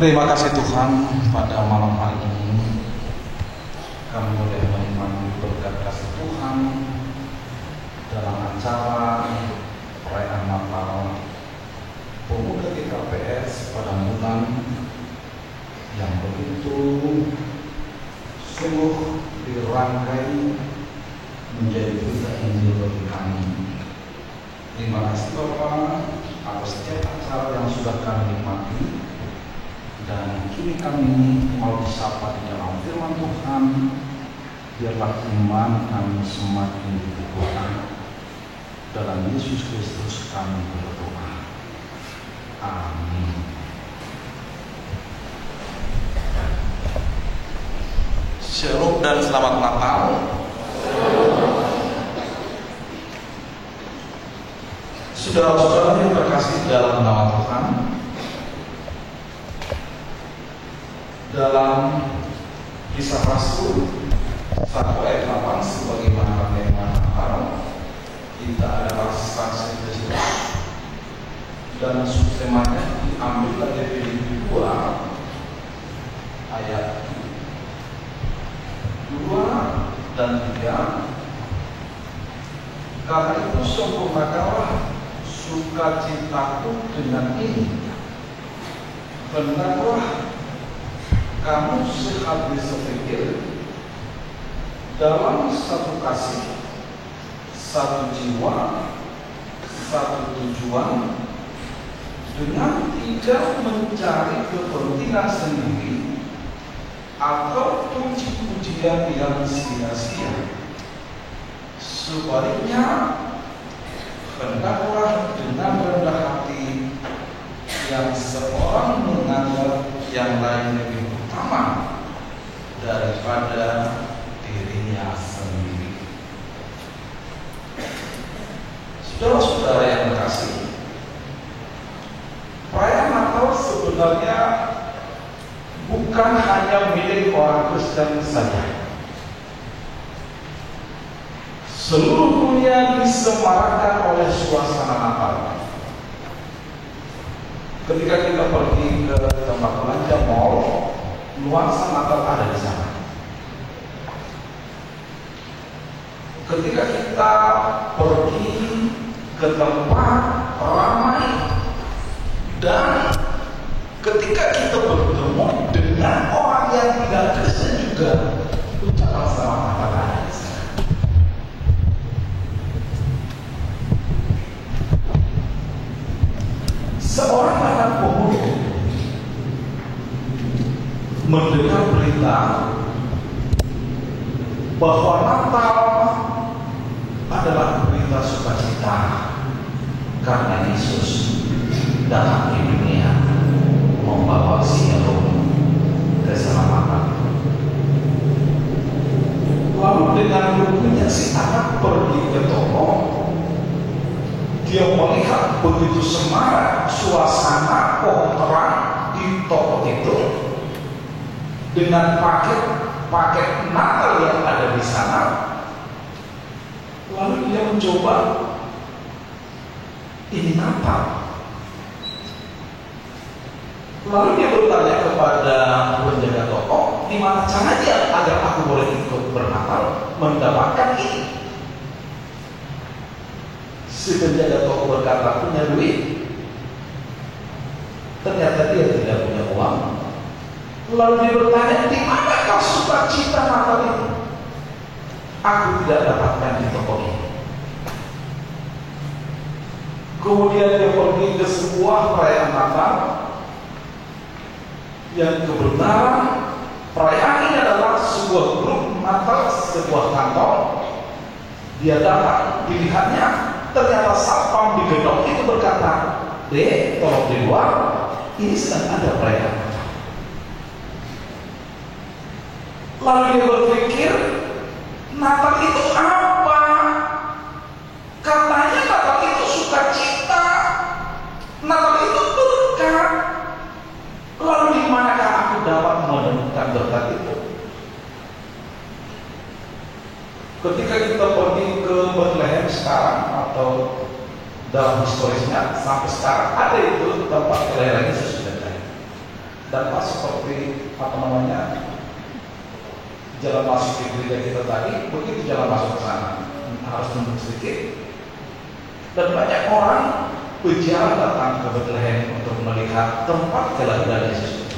Terima kasih Tuhan, pada malam hari ini kami boleh menikmati berkat kasih Tuhan dalam acara perayaan Natal Pemuda GKPS pada bulan yang begitu sungguh dirangkai menjadi berita Injil bagi kami. Terima kasih Bapak atas setiap acara yang sudah kami nikmati, dan kini kami mau disapa di dalam firman Tuhan. Biarlah iman kami semakin dikuatkan. Dalam Yesus Kristus kami berdoa. Amin. Shalom dan selamat Natal. Saudara-saudara yang terkasih dalam nama Tuhan, dalam Kisah Rasul 1 ayat 8 sebagaimana tema Natal, kita adalah saksi Kristus, dan subtemanya diambil dari Filipi 2 ayat 2 dan 3. Karena itu sempurnakanlah sukacitaku dengan ini, hendaklah kamu sehabis sepikir dalam satu kasih, satu jiwa, satu tujuan, dengan tidak mencari kepentingan sendiri atau puji-pujian yang sia-sia. Sebaliknya, hendaklah dengan rendah hati yang seorang menganggap yang lain lebih utama daripada dirinya sendiri. Saudara-saudara yang terkasih, perayaan Natal sebenarnya bukan hanya milik orang Kristen saja. Seluruh dunia disemarakkan oleh suasana Natal. Ketika kita pergi ke tempat belanja mall, nuansa Natal ada di sana. Ketika kita pergi ke tempat ramai, dan ketika kita bertemu dengan orang yang tidak Kristen juga, ucapan selamat Natal ada di sana. Seorang anak pemuda mendengar berita bahwa Natal adalah berita sukacita karena Yesus datang di dunia membawa siaran keselamatan. Lalu dengan lugunya si anak pergi ke toko. Dia melihat begitu semarak suasana pohon terang di toko itu dengan paket Natal yang ada di sana. Lalu dia mencoba, ini Natal. Lalu dia bertanya kepada penjaga toko, di mana caranya agar aku boleh ikut bernatal mendapatkan ini? Si penjaga toko berkata, punya duit? Ternyata dia tidak punya uang. Lalu dia bertanya, di mana kau sukacita Natal itu? Aku tidak dapatkan di toko ini. Kemudian dia pergi ke sebuah perayaan Natal yang kebenaran perayaan ini adalah sebuah grup Natal, sebuah kantor. Dia datang, dilihatnya ternyata satpam di gedung itu berkata, "Dek, tolong di luar, ini sedang ada perayaan." Lalu dia berpikir, Natal itu apa? Katanya Natal itu sukacita, Natal itu berkat. Lalu di manakah aku dapat menemukan berkat itu? Ketika kita pergi ke Bethlehem sekarang atau dalam historisnya sampai sekarang ada itu tempat kelahiran Yesus sudah ada. Dan pas seperti jalan masuk ke gereja kita tadi, begitu jalan masuk ke sana harus tunduk sedikit. Dan banyak orang berjalan datang ke Bethlehem untuk melihat tempat kelahiran Yesus.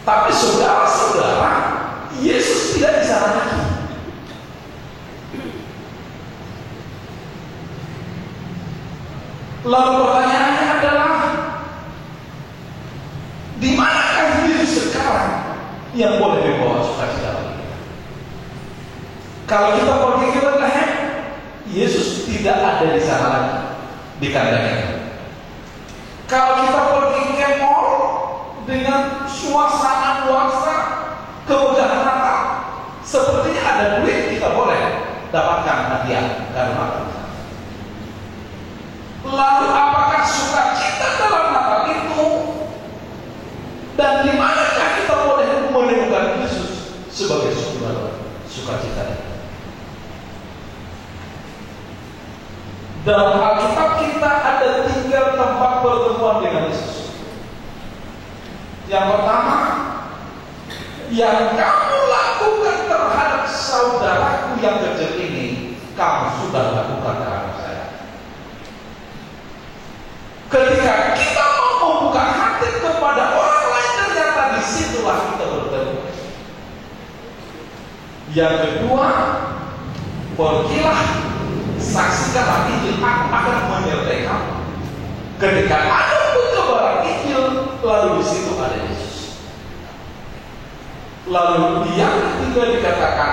Tapi saudara-saudara, Yesus tidak di sana lagi. Lalu pertanyaannya adalah, di manakah Yesus sekarang yang boleh membawa sukacita bagi kita? Kalau kita pergi ke Bethlehem, Yesus tidak ada di sana lagi, di kandang itu. Kalau kita pergi ke mall dengan suasana nuansa kemegahan Natal, sepertinya ada duit, kita boleh dapatkan hadiah karena Natal. Lalu apakah sukacita dalam Natal itu, dan di manakah kita boleh menemukan Yesus sebagai sumber sukacita? Dalam Alkitab kita ada 3 tempat pertemuan dengan Yesus. Yang pertama, yang kamu lakukan terhadap saudaraku yang kecil ini, kamu sudah lakukan terhadap saya. Ketika kita mau membuka hati kepada orang lain, ternyata disitulah kita bertemu. Yang kedua, pergilah, saksikanlah Injil, aku akan menyertai kamu. Ketika ada penyebaran Injil, lalu di situ ada Yesus. Lalu yang ketiga dikatakan,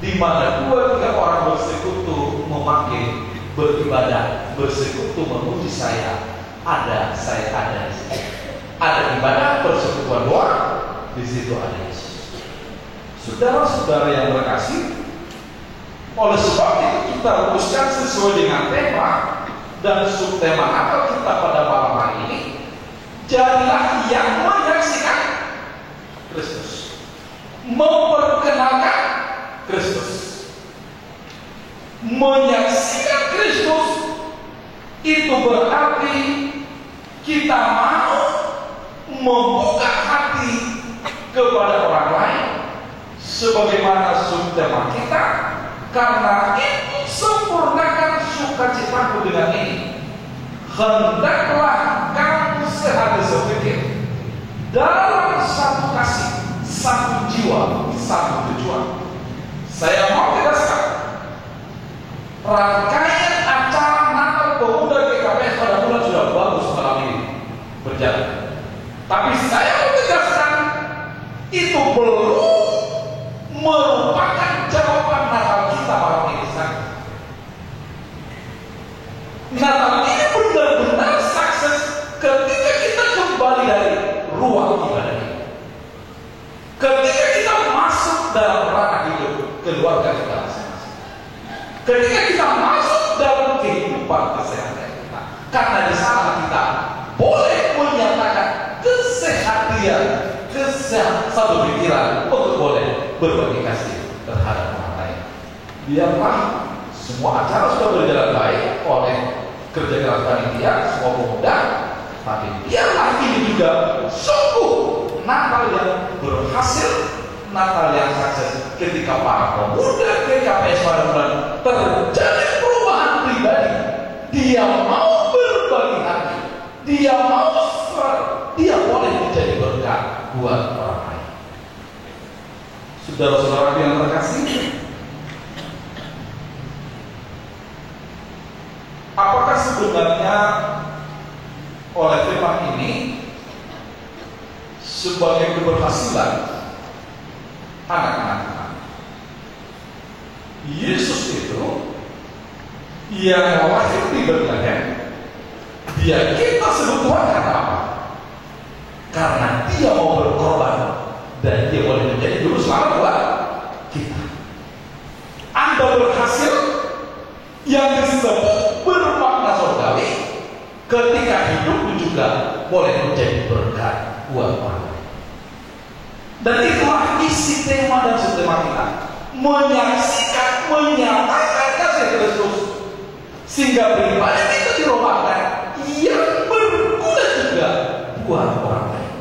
di mana 2-3 orang bersekutu memanggil, beribadah, bersekutu memuji saya ada di situ. Ada ibadah, persekutuan doa, di situ ada Yesus. Saudara-saudara yang berkasih, oleh sebab itu kita rumuskan sesuai dengan tema dan subtema Natal kita pada malam hari ini. Jadilah yang menyaksikan Kristus, memperkenalkan Kristus. Menyaksikan Kristus itu berarti kita mau membuka hati kepada orang lain, sebagaimana subtema kita. Karena itu sempurnakan sukacitaku dengan ini. Hendaklah kamu sehati sepikir, dalam satu kasih, satu jiwa, satu tujuan. Saya mau tegaskan, rangkaian acara Natal Pemuda GKPS pada bulan sudah bagus malam ini berjalan. Tapi saya mau tegaskan, itu belum merupakan jawaban Natal kita malam ini. Natal ini benar-benar sukses ketika kita kembali dari ruang ibadah ini. Ketika kita masuk dalam ranah hidup keluarga kita masing-masing. Ketika kita masuk dalam kehidupan kesehatan kita. Karena di sana kita boleh menyatakan kesehatan, satu pikiran untuk boleh berbagi kasih terhadap orang lain. Biarlah semua acara sudah berjalan baik oleh kerja keras panitia, semua pemuda, tapi biarlah ini juga sungguh Natal yang berhasil, Natal yang sukses ketika para pemuda GKPS pada bulan terjadi perubahan pribadi. Dia mau berbagi hati, dia mau dia boleh menjadi berkat buat orang lain. Saudara-saudara yang terkasih, apakah sebenarnya oleh tema ini sebagai keberhasilan anak-anak Yesus itu yang lahir di Bethlehem, dia kita sebut Tuhan karena apa? Karena dia mau berkorban dan dia boleh menjadi juru selamat buat kita. Anda berhasil yang disebut bermakna surgawi ketika hidup juga boleh menjadi berkat buat orang lain. Dan itulah isi tema dan subtema kita, menyaksikan, menyatakan kasih Kristus, sehingga pribadi kita dirombakkan yang berguna juga buat orang lain,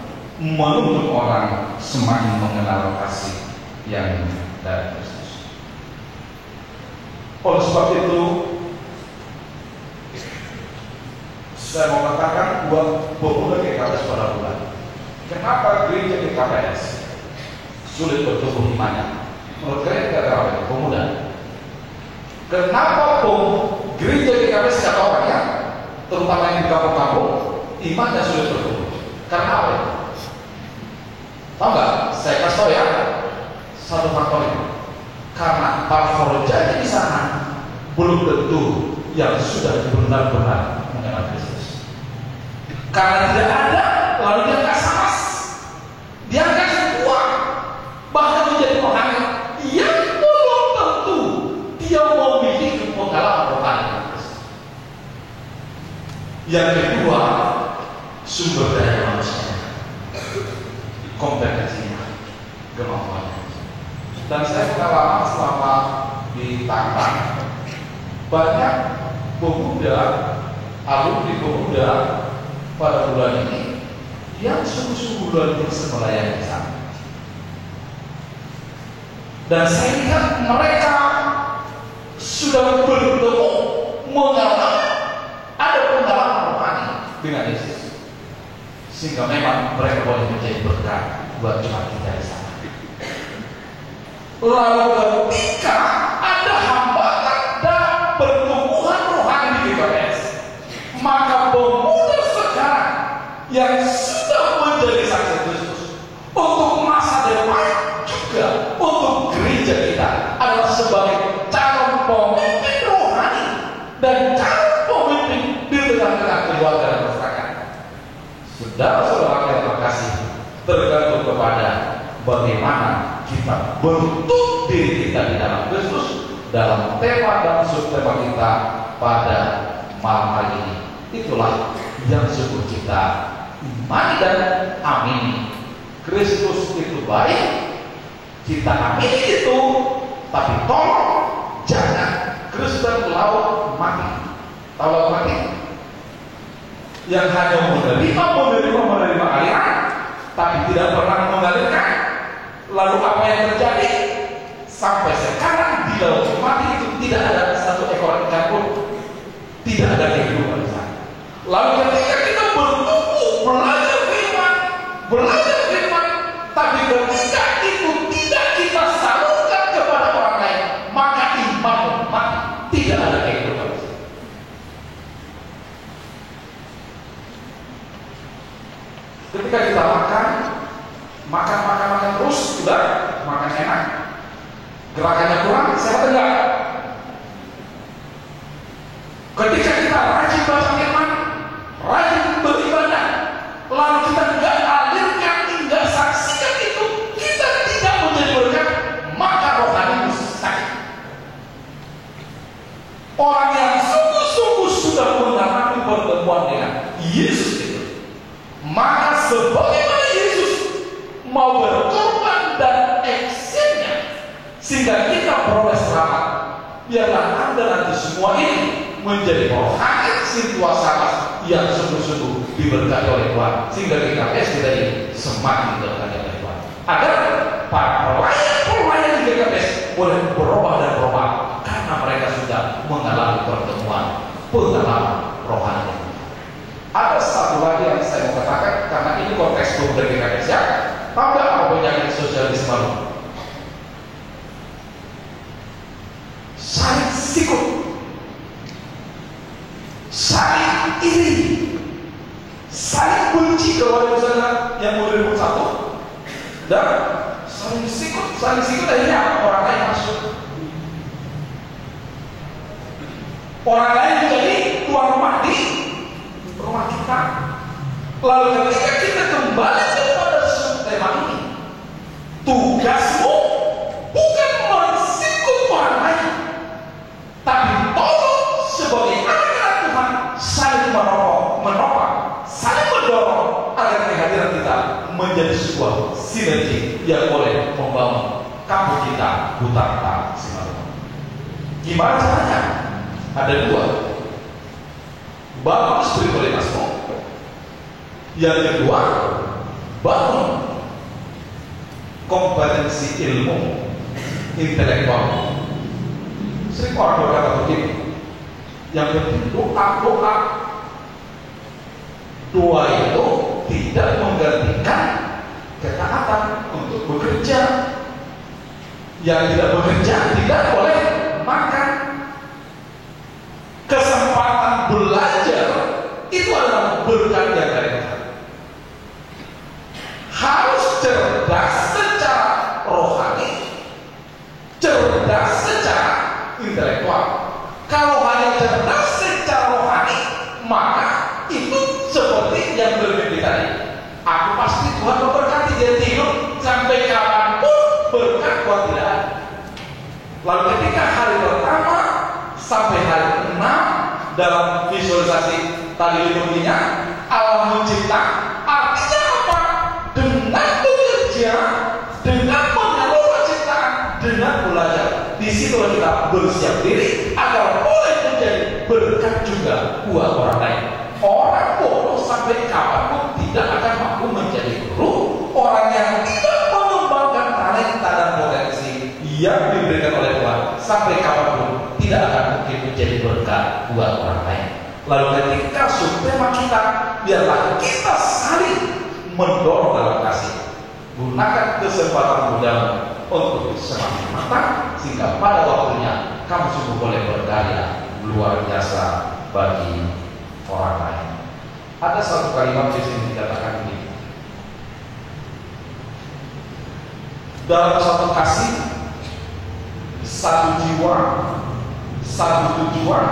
menuntun orang semakin mengenal kasih yang dari Kristus. Oleh sebab itu, saya mau katakan buat pemuda GKPS pada bulan. Kenapa gereja GKPS sulit bertumbuh imannya? Menurut kalian pemuda. Kenapa gereja GKPS kata orang ya, terutama yang di kampung-kampung, imannya sulit bertumbuh? Karena apa? Tahu nggak? Saya kasih tahu ya, satu faktor itu. Karena para jadi di sana belum tentu yang sudah benar-benar mengenal Kristus. Karena tidak ada, lalu dia nggak samas, dia nggak kuat, bahkan menjadi orang yang belum tentu dia memiliki pengalaman rohani. Yang kedua, sumber daya manusia, kompetensinya, kemampuannya. Dan saya pengalaman selama di Tangerang, banyak pemuda, alumni pemuda pada bulan ini yang sungguh-sungguh luar biasa melayani sana. Dan saya lihat mereka sudah bertemu, mengalami ada pengalaman rohani dengan Yesus, sehingga memang mereka boleh menjadi berkat buat jemaat kita di sana. Lalu ketika ada hambatan dan pertumbuhan rohani di GKPS, maka pemuda sekarang yang sudah menjadi saksi Kristus untuk masa depan juga untuk gereja kita adalah sebagai calon pemimpin rohani dan calon pemimpin di tengah-tengah keluarga dan masyarakat. Saudara-saudara yang terkasih, tergantung kepada bagaimana kita bentuk diri kita di dalam Kristus dalam tema dan subtema kita pada malam hari ini. Itulah yang sungguh kita imani dan amini. Kristus itu baik, kita amini itu, tapi tolong jangan Kristen laut mati. Tahu laut mati? Yang hanya menerima aliran, tapi tidak pernah mengalirkan. Lalu apa yang terjadi? Sampai sekarang di laut mati itu tidak ada satu ekor ikan pun, tidak ada kehidupan di sana. Lalu ketika kita bertumbuh belajar firman, tapi ketika itu tidak kita salurkan kepada orang lain, maka iman mati, tidak ada kehidupan. Ketika kita makan terus, sudah makan enak, gerakannya kurang, sehat enggak? Ketika kita rajin baca firman, rajin beribadah, lalu kita enggak alirkan, enggak saksikan itu, kita tidak menjadi berkat, maka rohani sakit. Orang yang sungguh-sungguh sudah mengalami pertemuan dengan Yesus itu, maka sebagaimana Yesus mau berkorban dan actionnya sehingga kita peroleh selamat, biarlah Anda nanti semua ini menjadi rohani situasi yang sungguh-sungguh diberkati oleh Tuhan, sehingga kita ini semakin berkati oleh Tuhan, agar para pelayan di GKPS boleh berubah dan berubah karena mereka sudah mengalami pertemuan pengalaman rohani. Ada satu lagi yang saya mau katakan, karena ini konteks pemuda GKPS ya. Tahu nggak apa penyakit sosialisme? Saling sikut, saling iri, saling benci. Kalau misalnya yang mau ribut satu, dan saling sikut akhirnya orang lain masuk, orang lain menjadi tuan rumah di rumah kita. Lalu ketika kita kembali kepada tema ini, tugasmu bukan mensikut orang lain, tapi tolong sebagai anak Tuhan saling menopang, saling mendorong agar kehadiran kita menjadi sebuah sinergi yang boleh membangun kampung kita Hutan Simalungun. Gimana caranya? Ada dua. Bangun spiritualitasmu, Yang kedua, bangun kompetensi ilmu intelektual. Sering orang berkata begini, yang penting doa. Doa itu tidak menggantikan ketaatan untuk bekerja. Yang tidak bekerja tidak boleh makan. Kesempatan belajar itu adalah berkat yang dari Tuhan. Harus cerdas secara rohani, cerdas secara intelektual. Kalau hanya cerdas secara rohani, maka itu seperti yang bermimpi tadi. Aku pasti Tuhan memberkati dia tidur sampai kapanpun berkat Tuhan tidak ada. Lalu ketika hari pertama sampai hari ke-6 dalam visualisasi tadi liturginya, Allah mencipta, artinya apa? Dengan bekerja, dengan mengelola ciptaan, dengan belajar. Di situ kita bersiap diri agar boleh menjadi berkat juga buat orang lain. Orang bodoh sampai kapanpun tidak akan mampu menjadi guru. Orang yang tidak mengembangkan talenta dan potensi yang diberikan oleh Tuhan sampai kapanpun tidak akan mungkin menjadi berkat buat orang lain. Lalu ketika subtema kita, biarlah kita saling mendorong dalam kasih. Gunakan kesempatan mudamu untuk semakin matang, sehingga pada waktunya kamu sungguh boleh berkarya luar biasa bagi orang lain. Ada satu kalimat di sini dikatakan begini: dalam satu kasih, satu jiwa, satu tujuan,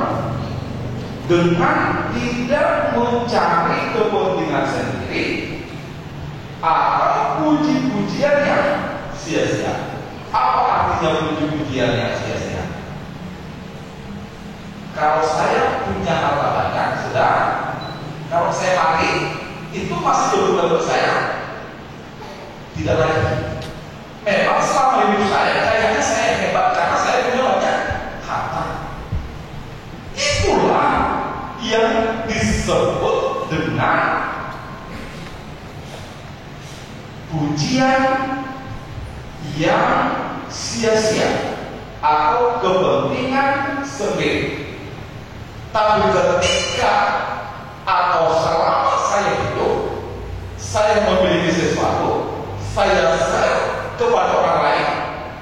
dengan tidak mencari kepentingan sendiri atau puji-pujian yang sia-sia. Apa artinya puji-pujian yang sia-sia? Kalau saya punya harta banyak, sudah. Kalau saya mati, itu masih berguna buat saya? Tidak lagi. Memang selama hidup saya, kayaknya saya hebat karena saya punya banyak harta. Itulah yang disebut dengan pujian yang sia-sia atau kepentingan sendiri. Tapi ketika atau selama saya hidup, saya memiliki sesuatu, saya share kepada orang lain,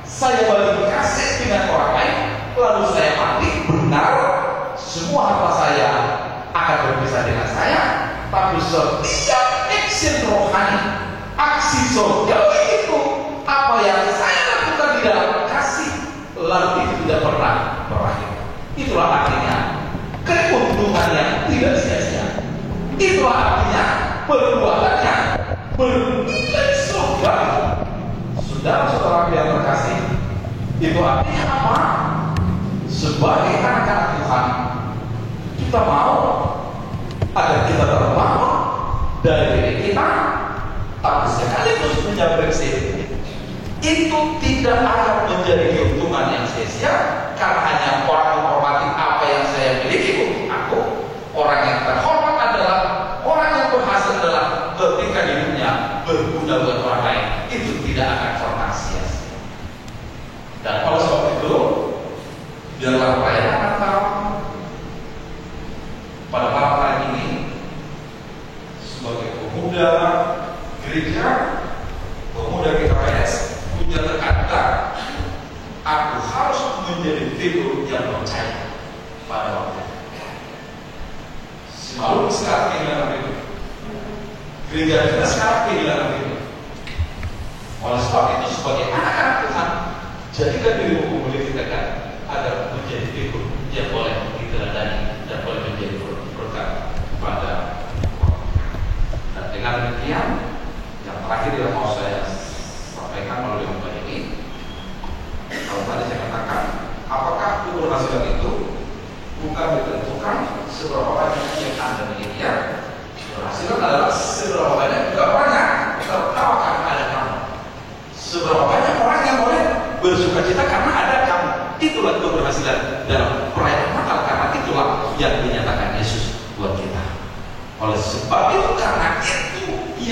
saya bagi kasih dengan orang lain, lalu saya mati, benar semua harta saya akan berpisah dengan saya. Tapi setiap action rohani, aksi surgawi itu, apa yang saya lakukan di dalam kasih, lalu itu tidak pernah berakhir. Itulah artinya keuntungan yang tidak sia-sia. Itulah artinya perbuatannya bernilai surgawi. Saudara-saudara yang terkasih, itu artinya apa? Sebagai anak-anak Tuhan, kita mau agar kita terbangun dari diri kita, tapi sekaligus punya prinsip. Itu tidak akan menjadi keuntungan yang sia-sia karena hanya orang menghormati apa yang saya miliki untuk aku. Orang yang terhormat adalah orang yang berhasil adalah ketika hidupnya berguna buat orang lain. Itu tidak akan pernah sia-sia. Dan kalau sebab itu, biarlah perayaan Natal pada malam hari ini sebagai pemuda gereja, pemuda GKPS punya tekanan, aku harus menjadi figur yang percaya pada waktu itu. Semalam sekarang kehilangan itu, gereja kita sekarang kehilangan itu. Oleh sebab itu, sebagai anak-anak Tuhan, jadikan dirimu memiliki tekanan agar menjadi figur yang boleh diteladani dan boleh menjadi berkat pada orang. Dan dengan demikian, yang terakhir yang mau saya sampaikan melalui khotbah ini, kalau tadi saya katakan, apakah keberhasilan itu bukan ditentukan seberapa banyak yang Anda miliki? Keberhasilan adalah seberapa banyak juga orangnya tertawakan ada kamu. Seberapa banyak orang yang boleh bersuka cita karena ada kamu. Itulah keberhasilan dalam perayaan Natal, karena itulah yang dinyatakan Yesus buat kita. Oleh sebab itu, karena itu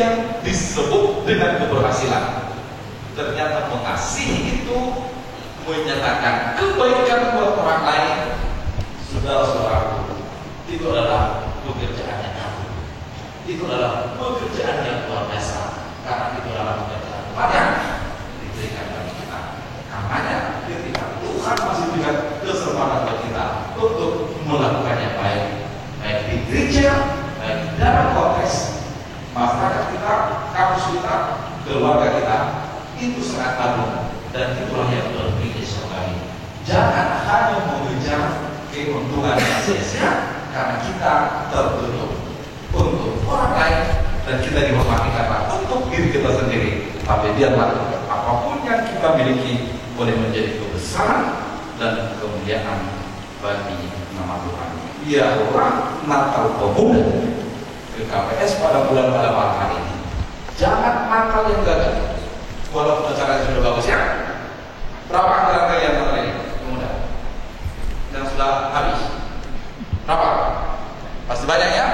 yang disebut dengan keberhasilan. Ternyata mengasihi itu menyatakan kebaikan buat orang lain. Saudara-saudaraku, itu adalah pekerjaan yang agung. Itu adalah pekerjaan yang luar biasa, karena itu adalah pekerjaan banyak diberikan bagi kita. Karenanya ketika Tuhan masih berikan kesempatan bagi kita untuk melakukan yang baik, baik di gereja, baik dalam konteks masyarakat kita, kampus kita, keluarga kita, itu sangat agung dan itulah yang berpikir sekali. Jangan hanya mengejar keuntungan yang sia-sia, karena kita tertutup untuk orang lain dan kita dihormati karena untuk diri kita sendiri. Tapi biarlah apapun yang kita miliki boleh menjadi kebesaran dan kemuliaan bagi nama Tuhan. Biarlah Natal Pemuda KPS pada bulan malam hari ini jangan Natal yang gagal. Walaupun acara sudah bagus ya. Berapa antara kalian Natal ini? Pemuda yang sudah habis? Berapa? Pasti banyak ya.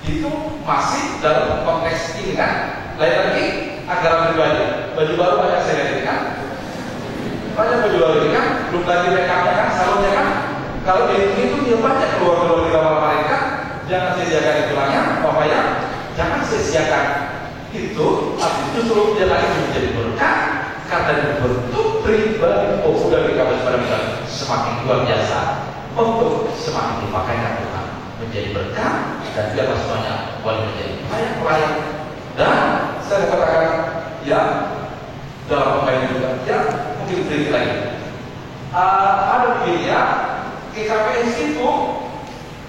Itu masih dalam konteks ini kan. Lain lagi agar baju baru banyak saya lihat kan. Banyak baju baru ini kan. Belum lagi make-upnya kan, salonnya kan. Kalau itu dia banyak keluar di kamar mereka. Jangan sia-siakan itulannya, Bapak ya. Jangan sia-siakan itu. Tapi justru dia lagi menjadi berkah karena dibentuk pribadi pemuda di kampus pada misalnya semakin luar biasa untuk semakin dipakaikan Tuhan menjadi berkah dan biarlah semuanya boleh menjadi banyak pelayan. Dan saya katakan ya dalam pemain juga ya mungkin sedikit lagi ada begini ya KKPS itu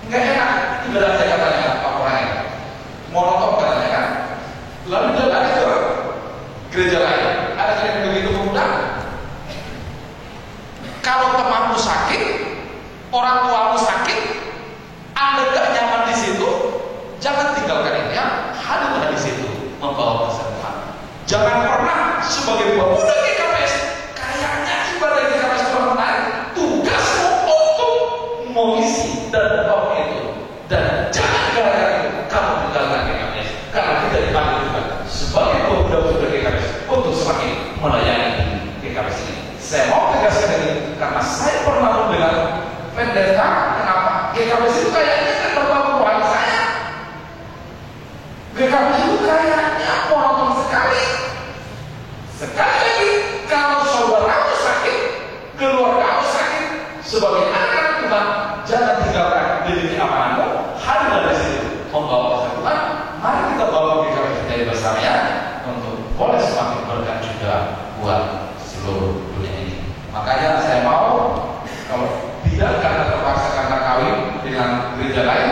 nggak enak ibadah saya katanya Pak Orangnya monoton katanya kan. Lalu dia lari ke gereja lain. Ada yang begitu pemuda. Kalau temanmu sakit, orang tuamu sakit, Anda gak nyaman di situ, jangan tinggalkan ini ya. Hadirlah di situ membawa kesembuhan. Jangan pernah sebagai pemuda GKPS kayaknya ibadah GKPS orang lain tugasmu untuk mengisi dan membawa itu. Dan jangan gara-gara itu kamu tinggalkan GKPS karena kita dipanggil juga sebagai pemuda-pemuda GKPS untuk semakin melayani GKPS ini. Saya mau tegaskan ini karena saya pernah mendengar pendeta kenapa GKPS itu kayaknya kan berbagai saya. GKPS itu kayaknya monoton sekali. Sekali lagi, kalau saudaramu sakit, keluargamu sakit, sebagai anak Tuhan, jangan tinggalkan diri amanahmu, hadirlah di situ membawa kesatuan. Mari kita bawa GKPS dari besarnya untuk boleh semakin berkat juga buat seluruh dunia ini. Makanya saya mau kalau tidak karena terpaksa karena kawin dengan gereja lain,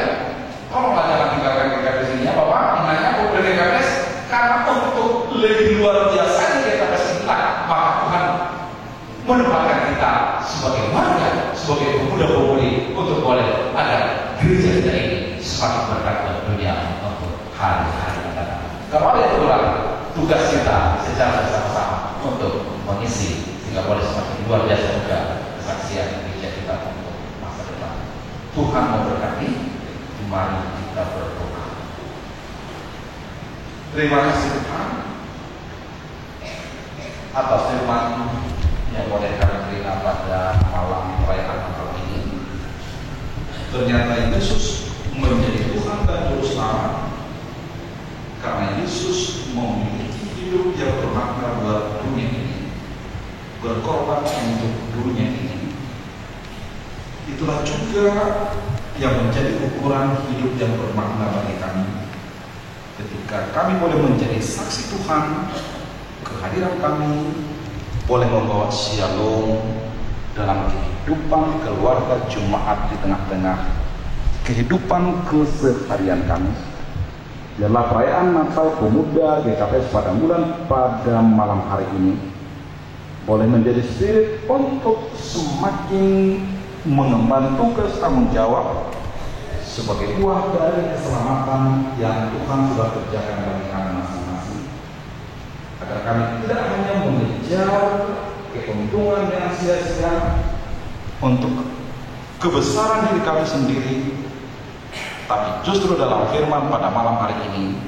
tolonglah jangan tinggalkan GKPS ini ya Bapak. Menanya pemuda GKPS karena untuk lebih luar biasa GKPS inilah maka Tuhan menempatkan kita sebagai warga, sebagai pemuda-pemudi untuk boleh ada gereja kita ini semakin berkat buat dunia untuk hari-hari yang datang. Kalau ada itulah tugas kita secara bersama-sama untuk mengisi sehingga boleh semakin luar biasa juga kesaksian gereja kita untuk masa depan. Tuhan memberkati. Mari kita berdoa. Terima kasih Tuhan atas firman yang boleh kami terima pada malam perayaan Natal ini. Ternyata Yesus menjadi Tuhan dan Juru Selamat karena Yesus memiliki hidup yang bermakna buat dunia ini, berkorban untuk dunia ini. Itulah juga yang menjadi ukuran hidup yang bermakna bagi kami ketika kami boleh menjadi saksi Tuhan. Kehadiran kami boleh membawa shalom dalam kehidupan keluarga jemaat di tengah-tengah kehidupan keseharian kami. Biarlah perayaan Natal Pemuda GKPS pada malam hari ini boleh menjadi spirit untuk semakin mengemban tugas tanggung jawab sebagai buah dari keselamatan yang Tuhan sudah kerjakan bagi kami masing-masing, agar kami tidak hanya mengejar keuntungan yang sia-sia untuk kebesaran diri kami sendiri, tapi justru dalam firman pada malam hari ini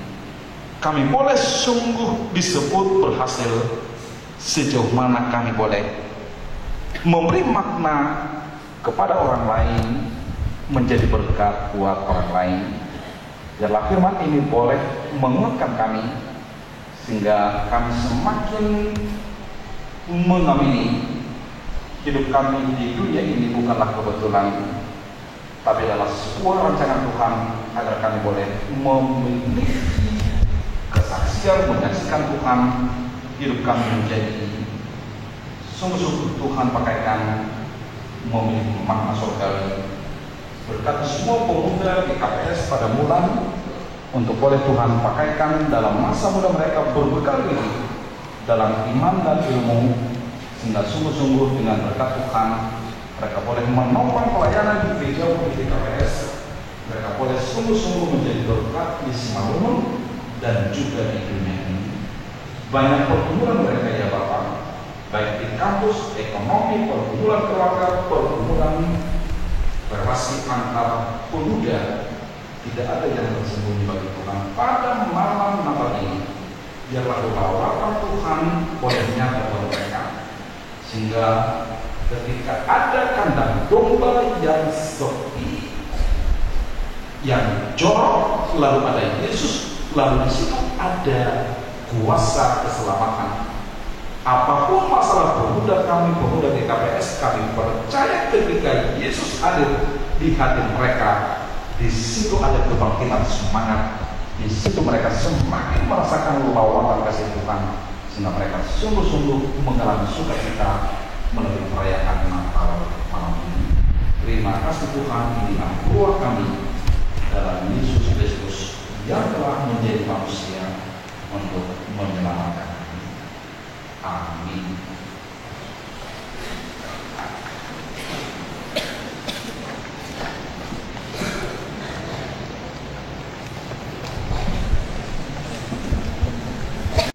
kami boleh sungguh disebut berhasil sejauh mana kami boleh memberi makna kepada orang lain, menjadi berkat buat orang lain. Biarlah firman ini boleh menguatkan kami, sehingga kami semakin mengamini hidup kami di dunia ini bukanlah kebetulan, tapi adalah sebuah rancangan Tuhan agar kami boleh memiliki kesaksian, menyaksikan Tuhan. Hidup kami menjadi sungguh-sungguh Tuhan pakaikan memiliki makna surgawi. Berkati semua pemuda di KPS pada bulan untuk boleh Tuhan pakaikan dalam masa muda mereka berbekal diri dalam iman dan ilmu, sehingga sungguh-sungguh dengan berkat Tuhan mereka boleh menopang pelayanan di gereja di KPS. Mereka boleh sungguh-sungguh menjadi berkat di Simalungun dan juga di dunia ini. Banyak pergumulan mereka ya Bapak, baik di kampus, ekonomi, pergumulan keluarga, pergumulan relasi antar pemuda, tidak ada yang tersembunyi bagi Tuhan. Pada malam Natal ini, biarlah lawatan Tuhan boleh nyata bagi mereka, sehingga ketika ada kandang domba yang sepi, yang jorok, lalu ada Yesus, lalu di situ ada kuasa keselamatan. Apapun masalah pemuda kami, pemuda di KPS, kami percaya ketika Yesus hadir di hati mereka, di situ ada kebangkitan semangat. Di situ mereka semakin merasakan lawatan kasih Tuhan, sehingga mereka sungguh-sungguh mengalami sukacita melalui perayaan Natal malam ini. Terima kasih Tuhan, inilah doa kami dalam Yesus Kristus yang telah menjadi manusia untuk menyelamatkan kami. Amin.